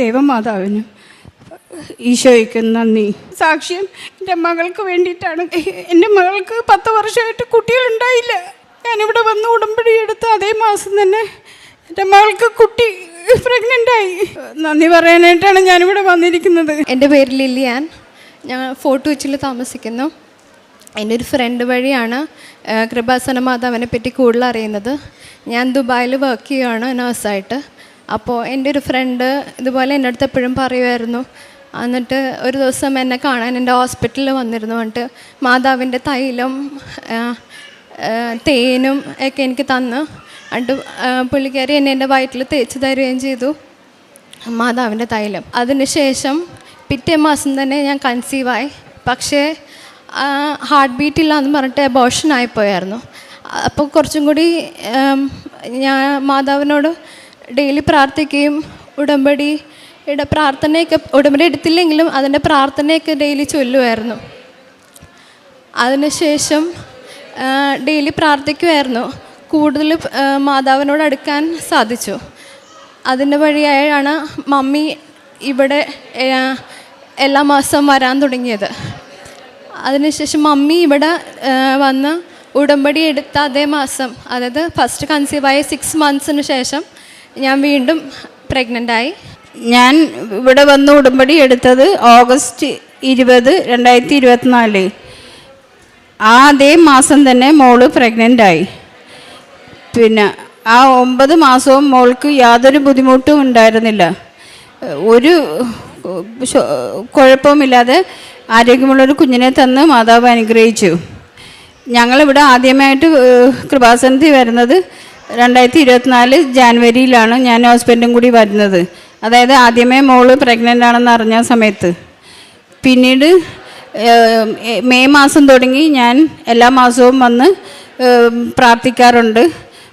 ദേവമാതാവിനും ഈശോയ്ക്കും നന്ദി. സാക്ഷ്യം എൻ്റെ മകൾക്ക് വേണ്ടിയിട്ടാണ്. എൻ്റെ മകൾക്ക് 10 വർഷമായിട്ട് കുട്ടികളുണ്ടായില്ല. ഞാനിവിടെ വന്ന് ഉടമ്പടി എടുത്ത് അതേ മാസം തന്നെ എൻ്റെ മകൾക്ക് കുട്ടി പ്രഗ്നൻ്റായി. നന്ദി പറയാനായിട്ടാണ് ഞാനിവിടെ വന്നിരിക്കുന്നത്. എൻ്റെ പേര് ലില്ലിയാൻ. ഞാൻ ഫോർട്ട് കൊച്ചിയിൽ താമസിക്കുന്നു. എൻ്റെ ഒരു ഫ്രണ്ട് വഴിയാണ് കൃപാസന മാതാവിനെ പറ്റി കൂടുതൽ അറിയുന്നത്. ഞാൻ ദുബായിൽ വർക്ക് ചെയ്യുകയാണ് നഴ്സായിട്ട്. അപ്പോൾ എൻ്റെ ഒരു ഫ്രണ്ട് ഇതുപോലെ എൻ്റെ അടുത്ത് എപ്പോഴും പറയുമായിരുന്നു. എന്നിട്ട് ഒരു ദിവസം എന്നെ കാണാൻ എൻ്റെ ഹോസ്പിറ്റലിൽ വന്നിരുന്നു. എന്നിട്ട് മാതാവിൻ്റെ തൈലം തേനും ഒക്കെ എനിക്ക് തന്ന് എന്നിട്ട് പുള്ളിക്കാരി എന്നെ എൻ്റെ വയറ്റിൽ തേച്ച് തരുകയും ചെയ്തു മാതാവിൻ്റെ തൈലം. അതിനുശേഷം പിറ്റേ മാസം തന്നെ ഞാൻ കൺസീവായി. പക്ഷേ ഹാർട്ട് ബീറ്റ് ഇല്ല എന്ന് പറഞ്ഞിട്ട് അബോർഷൻ ആയിപ്പോയായിരുന്നു. അപ്പോൾ കുറച്ചും കൂടി ഞാൻ മാതാവിനോട് ഡെയിലി പ്രാർത്ഥിക്കുകയും ഉടമ്പടിയുടെ പ്രാർത്ഥനയൊക്കെ ഉടമ്പടി എടുത്തില്ലെങ്കിലും അതിൻ്റെ പ്രാർത്ഥനയൊക്കെ ഡെയിലി ചൊല്ലുമായിരുന്നു. അതിനുശേഷം ഡെയിലി പ്രാർത്ഥിക്കുമായിരുന്നു. കൂടുതൽ മാതാവിനോട് അടുക്കാൻ സാധിച്ചു. അതിൻ്റെ വഴിയായാണ് മമ്മി ഇവിടെ എല്ലാ മാസവും വരാൻ തുടങ്ങിയത്. അതിനുശേഷം മമ്മി ഇവിടെ വന്ന് ഉടമ്പടി എടുത്ത അതേ മാസം, അതായത് ഫസ്റ്റ് കൺസീവായ 6 monthsന് ശേഷം ഞാൻ വീണ്ടും പ്രഗ്നൻ്റായി. ഞാൻ ഇവിടെ വന്ന് ഉടമ്പടി എടുത്തത് ഓഗസ്റ്റ് 20, 2024. അതേ മാസം തന്നെ മോള് പ്രഗ്നൻ്റായി. പിന്നെ ആ 9 മാസവും മോൾക്ക് യാതൊരു ബുദ്ധിമുട്ടും ഉണ്ടായിരുന്നില്ല. ഒരു കുഴപ്പമില്ലാതെ ആരോഗ്യമുള്ളൊരു കുഞ്ഞിനെ തന്ന് മാതാവ് അനുഗ്രഹിച്ചു. ഞങ്ങളിവിടെ ആദ്യമായിട്ട് കൃപാസനത്തിൽ വരുന്നത് 2024 ജാനുവരിയിലാണ്. ഞാൻ ഹസ്ബൻഡും കൂടി വരുന്നത്. അതായത് ആദ്യമേ മോള് പ്രഗ്നൻ്റ് ആണെന്ന് അറിഞ്ഞ സമയത്ത്. പിന്നീട് മെയ് മാസം തുടങ്ങി ഞാൻ എല്ലാ മാസവും വന്ന് പ്രാർത്ഥിക്കാറുണ്ട്.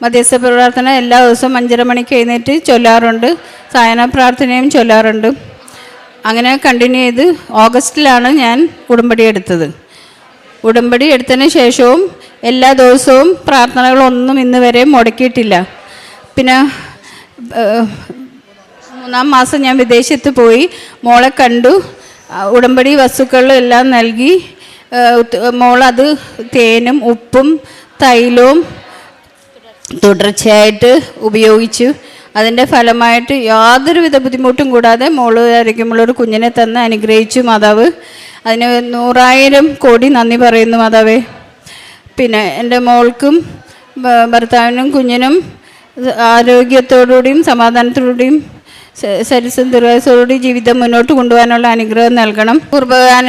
മധ്യസ്ഥ പ്രാർത്ഥന എല്ലാ ദിവസവും 5:30 മണിക്ക് എഴുന്നേറ്റ് ചൊല്ലാറുണ്ട്. സായന പ്രാർത്ഥനയും ചൊല്ലാറുണ്ട്. അങ്ങനെ കണ്ടിന്യൂ ചെയ്ത് ഓഗസ്റ്റിലാണ് ഞാൻ ഉടമ്പടി എടുത്തത്. ഉടമ്പടി എടുത്തതിന് ശേഷവും എല്ലാ ദിവസവും പ്രാർത്ഥനകളൊന്നും ഇന്ന് വരെ മുടക്കിയിട്ടില്ല. പിന്നെ 3-ാം മാസം ഞാൻ വിദേശത്ത് പോയി മോളെ കണ്ടു. ഉടമ്പടി വസ്തുക്കളെല്ലാം നൽകി. മോളത് തേനും ഉപ്പും തൈലവും തുടർച്ചയായിട്ട് ഉപയോഗിച്ചു. അതിൻ്റെ ഫലമായിട്ട് യാതൊരുവിധ ബുദ്ധിമുട്ടും കൂടാതെ മോള് ആരോഗ്യമുള്ളൊരു കുഞ്ഞിനെ തന്ന് അനുഗ്രഹിച്ചു മാതാവ്. അതിന് 100,000 കോടി നന്ദി പറയുന്നു മാതാവേ. പിന്നെ എൻ്റെ മോൾക്കും ഭർത്താവിനും കുഞ്ഞിനും ആരോഗ്യത്തോടുകൂടിയും സമാധാനത്തോടുകൂടിയും സരിസും ദീർഘായുസ്സോടുകൂടി ജീവിതം മുന്നോട്ട് കൊണ്ടുപോകാനുള്ള അനുഗ്രഹം നൽകണം. കുർബാന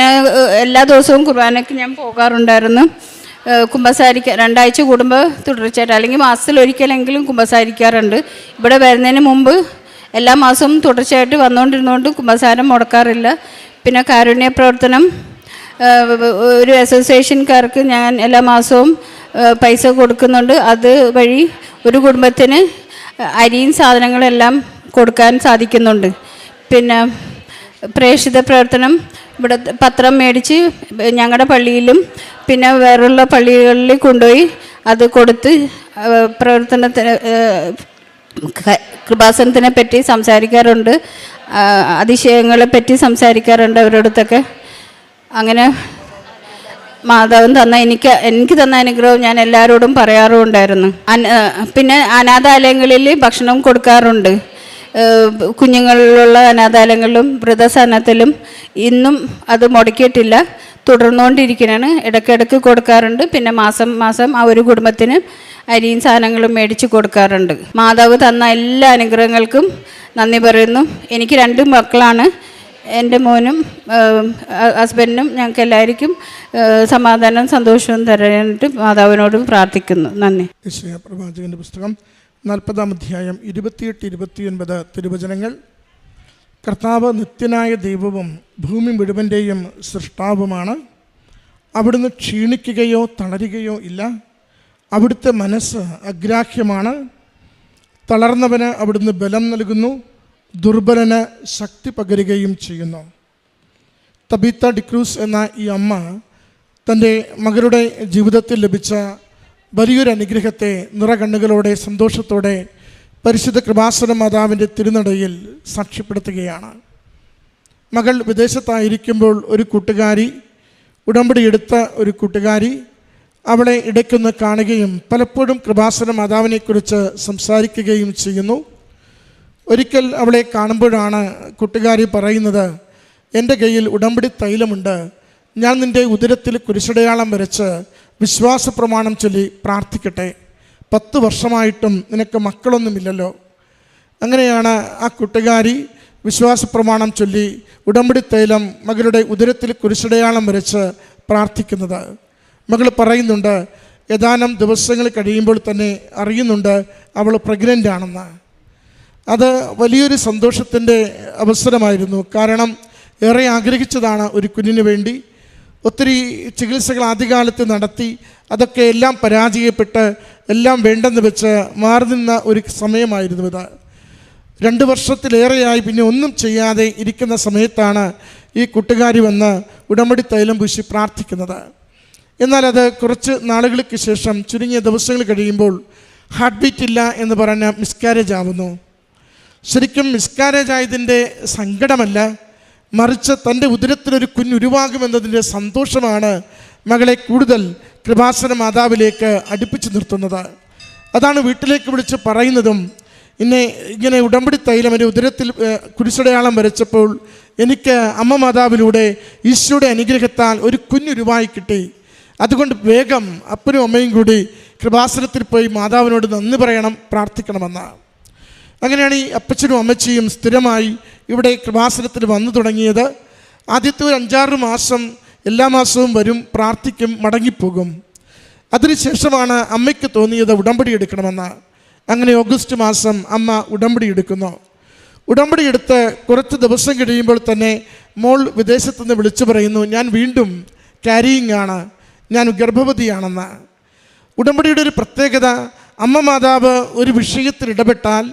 എല്ലാ ദിവസവും കുർബാനയ്ക്ക് ഞാൻ പോകാറുണ്ടായിരുന്നു. കുമ്പസാരിക്കുക 2 ആഴ്ച കൂടുമ്പോൾ തുടർച്ചയായിട്ട്, അല്ലെങ്കിൽ മാസത്തിലൊരിക്കലെങ്കിലും കുമ്പസാരിക്കാറുണ്ട്. ഇവിടെ വരുന്നതിന് മുമ്പ് എല്ലാ മാസവും തുടർച്ചയായിട്ട് വന്നുകൊണ്ടിരുന്നുകൊണ്ട് കുമ്പസാരം മുടക്കാറില്ല. പിന്നെ കാരുണ്യ പ്രവർത്തനം ഒരു അസോസിയേഷൻകാർക്ക് ഞാൻ എല്ലാ മാസവും പൈസ കൊടുക്കുന്നുണ്ട്. അത് വഴി ഒരു കുടുംബത്തിന് അരിയും സാധനങ്ങളെല്ലാം കൊടുക്കാൻ സാധിക്കുന്നുണ്ട്. പിന്നെ പ്രേക്ഷിത പ്രവർത്തനം ഇവിടെ പത്രം മേടിച്ച് ഞങ്ങളുടെ പള്ളിയിലും പിന്നെ വേറുള്ള പള്ളികളിൽ കൊണ്ടുപോയി അത് കൊടുത്ത് പ്രവർത്തനത്തിന് കൃപാസനത്തിനെ പറ്റി സംസാരിക്കാറുണ്ട്. അതിശയങ്ങളെ പറ്റി സംസാരിക്കാറുണ്ട് അവരോടത്തൊക്കെ. അങ്ങനെ മാതാവ് തന്ന എനിക്ക് തന്ന അനുഗ്രഹം ഞാൻ എല്ലാവരോടും പറയാറുമുണ്ടായിരുന്നു. പിന്നെ അനാഥാലയങ്ങളിൽ ഭക്ഷണം കൊടുക്കാറുണ്ട്. കുഞ്ഞുങ്ങളിലുള്ള അനാഥാലയങ്ങളിലും വൃദ്ധസദനത്തിലും ഇന്നും അത് മുടക്കിയിട്ടില്ല, തുടർന്നുകൊണ്ടിരിക്കുകയാണ്. ഇടയ്ക്കിടയ്ക്ക് കൊടുക്കാറുണ്ട്. പിന്നെ മാസം മാസം ആ ഒരു കുടുംബത്തിന് അരിയും സാധനങ്ങളും മേടിച്ച് കൊടുക്കാറുണ്ട്. മാതാവ് തന്ന എല്ലാ അനുഗ്രഹങ്ങൾക്കും നന്ദി പറയുന്നു. എനിക്ക് 2 മക്കളാണ്. എൻ്റെ മോനും ഹസ്ബൻഡിനും ഞങ്ങൾക്ക് എല്ലാവർക്കും സമാധാനവും സന്തോഷവും തരാനായിട്ട് മാതാവിനോട് പ്രാർത്ഥിക്കുന്നു. നന്ദി. പ്രവാചകൻ്റെ പുസ്തകം 40-ാം അധ്യായം 28-29 തിരുവചനങ്ങൾ. കർത്താവ് നിത്യനായ ദൈവവും ഭൂമി മുഴുവൻ്റെയും സൃഷ്ടാവുമാണ്. അവിടുന്ന് ക്ഷീണിക്കുകയോ തളരുകയോ ഇല്ല. അവിടുത്തെ മനസ്സ് അഗ്രാഹ്യമാണ്. തളർന്നവന് അവിടുന്ന് ബലം നൽകുന്നു, ദുർബലന് ശക്തി പകരുകയും ചെയ്യുന്നു. തബീത്ത ഡിക്രൂസ് എന്ന ഈ അമ്മ തൻ്റെ മകളുടെ ജീവിതത്തിൽ ലഭിച്ച വലിയൊരു അനുഗ്രഹത്തെ നിറകണ്ണുകളോടെ സന്തോഷത്തോടെ പരിശുദ്ധ കൃപാസന മാതാവിൻ്റെ തിരുനടയിൽ സാക്ഷ്യപ്പെടുത്തുകയാണ്. മകൾ വിദേശത്തായിരിക്കുമ്പോൾ ഒരു കൂട്ടുകാരി, ഉടമ്പടി എടുത്ത ഒരു കൂട്ടുകാരി അവളെ ഇടയ്ക്കൊന്ന് കാണുകയും പലപ്പോഴും കൃപാസന മാതാവിനെക്കുറിച്ച് സംസാരിക്കുകയും ചെയ്യുന്നു. ഒരിക്കൽ അവളെ കാണുമ്പോഴാണ് കൂട്ടുകാരി പറയുന്നത്, എൻ്റെ കയ്യിൽ ഉടമ്പടി തൈലമുണ്ട്, ഞാൻ നിൻ്റെ ഉദരത്തിൽ കുരിശടയാളം വരച്ച് വിശ്വാസ പ്രമാണം ചൊല്ലി പ്രാർത്ഥിക്കട്ടെ, 10 വർഷമായിട്ടും നിനക്ക് മക്കളൊന്നുമില്ലല്ലോ. അങ്ങനെയാണ് ആ കൂട്ടുകാരി വിശ്വാസ പ്രമാണം ചൊല്ലി ഉടമ്പടി തൈലം മകളുടെ ഉദരത്തിൽ കുരിശടയാളം വരച്ച് പ്രാർത്ഥിക്കുന്നത്. മകൾ പറയുന്നുണ്ട്, ഏതാനും ദിവസങ്ങൾ കഴിയുമ്പോൾ തന്നെ അറിയുന്നുണ്ട് അവൾ പ്രഗ്നൻ്റ് ആണെന്ന്. അത് വലിയൊരു സന്തോഷത്തിൻ്റെ അവസരമായിരുന്നു. കാരണം ഏറെ ആഗ്രഹിച്ചതാണ് ഒരു കുഞ്ഞിന് വേണ്ടി. ഒത്തിരി ചികിത്സകൾ ആദ്യകാലത്ത് നടത്തി, അതൊക്കെ എല്ലാം പരാജയപ്പെട്ട് എല്ലാം വേണ്ടെന്ന് വെച്ച് മാറി നിന്ന ഒരു സമയമായിരുന്നു ഇത്. 2 വർഷത്തിലേറെയായി പിന്നെ ഒന്നും ചെയ്യാതെ ഇരിക്കുന്ന സമയത്താണ് ഈ കൂട്ടുകാരി വന്ന് ഉടമ്പടി തൈലം പൂശി പ്രാർത്ഥിക്കുന്നത്. എന്നാൽ അത് കുറച്ച് നാളുകൾക്ക് ശേഷം, ചുരുങ്ങിയ ദിവസങ്ങൾ കഴിയുമ്പോൾ ഹാർട്ട് ബീറ്റ് ഇല്ല എന്ന് പറഞ്ഞ് മിസ്കാരേജ് ആവുന്നു. ശരിക്കും മിസ്കാരേജ് ആയതിൻ്റെ സങ്കടമല്ല, മറിച്ച് തൻ്റെ ഉദരത്തിലൊരു കുഞ്ഞുരുവാകുമെന്നതിൻ്റെ സന്തോഷമാണ് മകളെ കൂടുതൽ കൃപാസന മാതാവിലേക്ക് അടുപ്പിച്ച് നിർത്തുന്നത്. അതാണ് വീട്ടിലേക്ക് വിളിച്ച് പറയുന്നതും, ഇങ്ങനെ ഉടമ്പടി തൈലം എൻ്റെ ഉദരത്തിൽ കുരിശടയാളം വരച്ചപ്പോൾ എനിക്ക് അമ്മ മാതാവിലൂടെ ഈശോയുടെ അനുഗ്രഹത്താൽ ഒരു കുഞ്ഞുരുവായി കിട്ടി. അതുകൊണ്ട് വേഗം അപ്പനും അമ്മയും കൂടി കൃപാസനത്തിൽ പോയി മാതാവിനോട് നന്ദി പറയണം, പ്രാർത്ഥിക്കണമെന്നാണ്. അങ്ങനെയാണ് ഈ അപ്പച്ചനും അമ്മച്ചിയും സ്ഥിരമായി ഇവിടെ കൃപാസനത്തിൽ വന്നു തുടങ്ങിയത്. ആദ്യത്തെ ഒരു 5-6 മാസം എല്ലാ മാസവും വരും, പ്രാർത്ഥിക്കും, മടങ്ങിപ്പോകും. അതിനുശേഷമാണ് അമ്മയ്ക്ക് തോന്നിയത് ഉടമ്പടി എടുക്കണമെന്ന്. അങ്ങനെ ഓഗസ്റ്റ് മാസം അമ്മ ഉടമ്പടി എടുക്കുന്നു. ഉടമ്പടി എടുത്ത് കുറച്ച് ദിവസം കഴിയുമ്പോൾ തന്നെ മോൾ വിദേശത്തു നിന്ന് വിളിച്ചു പറയുന്നു, ഞാൻ വീണ്ടും ക്യാരിയിങ് ആണ്, ഞാൻ ഗർഭവതിയാണെന്ന്. ഉടമ്പടിയുടെ ഒരു പ്രത്യേകത, അമ്മ മാതാവ് ഒരു വിഷയത്തിൽ ഇടപെട്ടാൽ,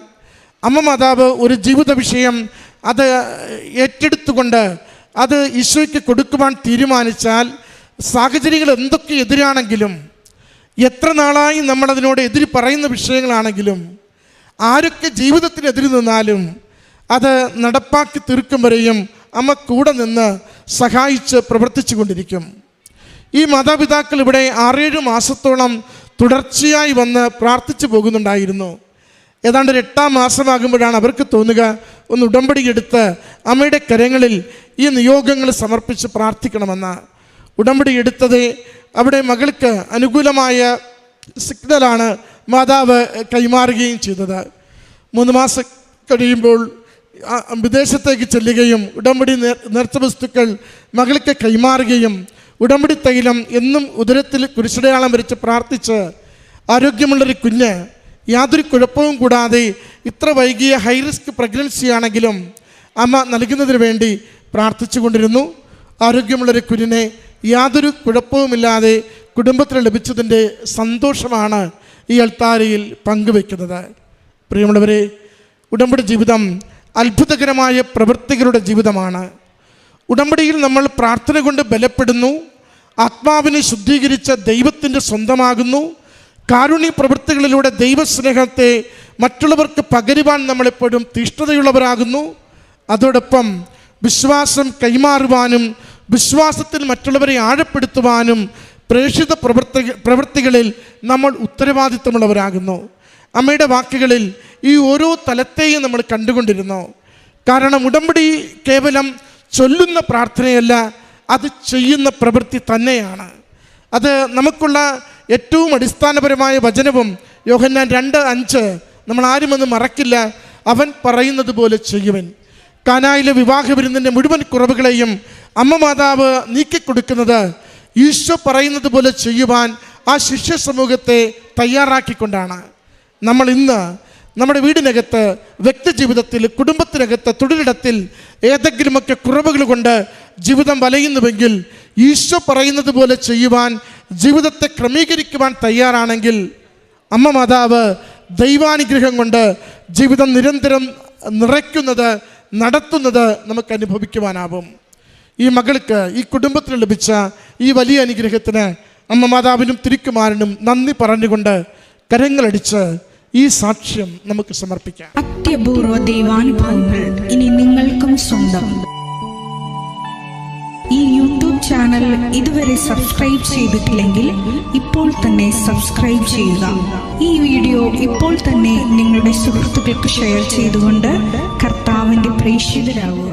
അമ്മ മാതാവ് ഒരു ജീവിത വിഷയം അത് ഏറ്റെടുത്തുകൊണ്ട് അത് ഈശോയ്ക്ക് കൊടുക്കുവാൻ തീരുമാനിച്ചാൽ, സാഹചര്യങ്ങൾ എന്തൊക്കെ എതിരാണെങ്കിലും, എത്ര നാളായി നമ്മളതിനോട് എതിര് പറയുന്ന വിഷയങ്ങളാണെങ്കിലും, ആരൊക്കെ ജീവിതത്തിനെതിര് നിന്നാലും അത് നടപ്പാക്കി തീർക്കും വരെയും അമ്മ കൂടെ നിന്ന് സഹായിച്ച് പ്രവർത്തിച്ചു കൊണ്ടിരിക്കും. ഈ മാതാപിതാക്കൾ ഇവിടെ 6-7 മാസത്തോളം തുടർച്ചയായി വന്ന് പ്രാർത്ഥിച്ചു പോകുന്നുണ്ടായിരുന്നു. ഏതാണ്ട് 8-ാം മാസമാകുമ്പോഴാണ് അവർക്ക് തോന്നുക, ഒന്ന് ഉടമ്പടി എടുത്ത് അമ്മയുടെ കരങ്ങളിൽ ഈ നിയോഗങ്ങൾ സമർപ്പിച്ച് പ്രാർത്ഥിക്കണമെന്ന്. ഉടമ്പടി എടുത്തത് അവിടെ മകൾക്ക് അനുകൂലമായ സിഗ്നലാണ് മാതാവ് കൈമാറുകയും ചെയ്തത്. 3 മാസം കഴിയുമ്പോൾ വിദേശത്തേക്ക് ചെല്ലുകയും ഉടമ്പടി നേർച്ച വസ്തുക്കൾ മകൾക്ക് കൈമാറുകയും ഉടമ്പടി തൈലം എന്നും ഉദരത്തിൽ കുരിശടയാളം വരച്ച് പ്രാർത്ഥിച്ച് ആരോഗ്യമുള്ളൊരു കുഞ്ഞ് യാതൊരു കുഴപ്പവും കൂടാതെ ഇത്ര വൈകിയ ഹൈ റിസ്ക് പ്രഗ്നൻസി ആണെങ്കിലും അമ്മ നൽകുന്നതിന് വേണ്ടി പ്രാർത്ഥിച്ചു കൊണ്ടിരുന്നു. ആരോഗ്യമുള്ളൊരു കുഞ്ഞിനെ യാതൊരു കുഴപ്പവുമില്ലാതെ കുടുംബത്തിന് ലഭിച്ചതിൻ്റെ സന്തോഷമാണ് ഈ അൾത്താരയിൽ പങ്കുവെക്കുന്നത്. പ്രിയമുള്ളവരെ, ഉടമ്പടി ജീവിതം അത്ഭുതകരമായ പ്രവൃത്തികളുടെ ജീവിതമാണ്. ഉടമ്പടിയിൽ നമ്മൾ പ്രാർത്ഥന കൊണ്ട് ബലപ്പെടുന്നു, ആത്മാവിനെ ശുദ്ധീകരിച്ച ദൈവത്തിൻ്റെ സ്വന്തമാകുന്നു. കാരുണ്യ പ്രവൃത്തികളിലൂടെ ദൈവസ്നേഹത്തെ മറ്റുള്ളവർക്ക് പകരുവാൻ നമ്മളെപ്പോഴും തീഷ്ണതയുള്ളവരാകുന്നു. അതോടൊപ്പം വിശ്വാസം കൈമാറുവാനും വിശ്വാസത്തിൽ മറ്റുള്ളവരെ ആഴപ്പെടുത്തുവാനും പ്രേക്ഷിത പ്രവൃത്തികളിൽ നമ്മൾ ഉത്തരവാദിത്തമുള്ളവരാകുന്നു. അമ്മയുടെ വാക്കുകളിൽ ഈ ഓരോ തലത്തെയും നമ്മൾ കണ്ടുകൊണ്ടിരുന്നു. കാരണം ഉടമ്പടി കേവലം ചൊല്ലുന്ന പ്രാർത്ഥനയല്ല, അത് ചെയ്യുന്ന പ്രവൃത്തി തന്നെയാണ്. അത് നമുക്കുള്ള ഏറ്റവും അടിസ്ഥാനപരമായ വചനവും യോഹന്നാൻ 2:5 നമ്മൾ ആരും ഒന്ന് മറക്കില്ല. അവൻ പറയുന്നത് പോലെ ചെയ്യുവൻ. കാനായിലെ വിവാഹ വിരുന്നിൻ്റെ മുഴുവൻ കുറവുകളെയും അമ്മ മാതാവ് നീക്കിക്കൊടുക്കുന്നത് ഈശോ പറയുന്നത് പോലെ ചെയ്യുവാൻ ആ ശിഷ്യ സമൂഹത്തെ തയ്യാറാക്കിക്കൊണ്ടാണ്. നമ്മൾ ഇന്ന് നമ്മുടെ വീടിനകത്ത്, വ്യക്തി ജീവിതത്തിൽ, കുടുംബത്തിനകത്ത്, തൊഴിലിടത്തിൽ ഏതെങ്കിലുമൊക്കെ കുറവുകൾ കൊണ്ട് ജീവിതം വലയുന്നുവെങ്കിൽ ഈശോ പറയുന്നത് പോലെ ചെയ്യുവാൻ, ജീവിതത്തെ ക്രമീകരിക്കുവാൻ തയ്യാറാണെങ്കിൽ അമ്മ മാതാവ് ദൈവാനുഗ്രഹം കൊണ്ട് ജീവിതം നിരന്തരം നിറയ്ക്കുന്നത്, നടത്തുന്നത് നമുക്ക് അനുഭവിക്കുവാനാവും. ഈ മകൾക്ക്, ഈ കുടുംബത്തിന് ലഭിച്ച ഈ വലിയ അനുഗ്രഹത്തിന് അമ്മ മാതാവിനും തിരുക്കുമാരനും നന്ദി പറഞ്ഞുകൊണ്ട് കരങ്ങളടിച്ച് ഈ സാക്ഷ്യം നമുക്ക് സമർപ്പിക്കാം. അത്യപൂർവ ദൈവാനുഭവങ്ങൾ ഇനി നിങ്ങൾക്കും സ്വന്തം. ഈ യൂട്യൂബ് ചാനൽ ഇതുവരെ സബ്സ്ക്രൈബ് ചെയ്തിട്ടില്ലെങ്കിൽ ഇപ്പോൾ തന്നെ സബ്സ്ക്രൈബ് ചെയ്യുക. ഈ വീഡിയോ ഇപ്പോൾ തന്നെ നിങ്ങളുടെ സുഹൃത്തുക്കൾക്ക് ഷെയർ ചെയ്തുകൊണ്ട് കർത്താവിൻ്റെ പ്രേക്ഷിതരാകുക.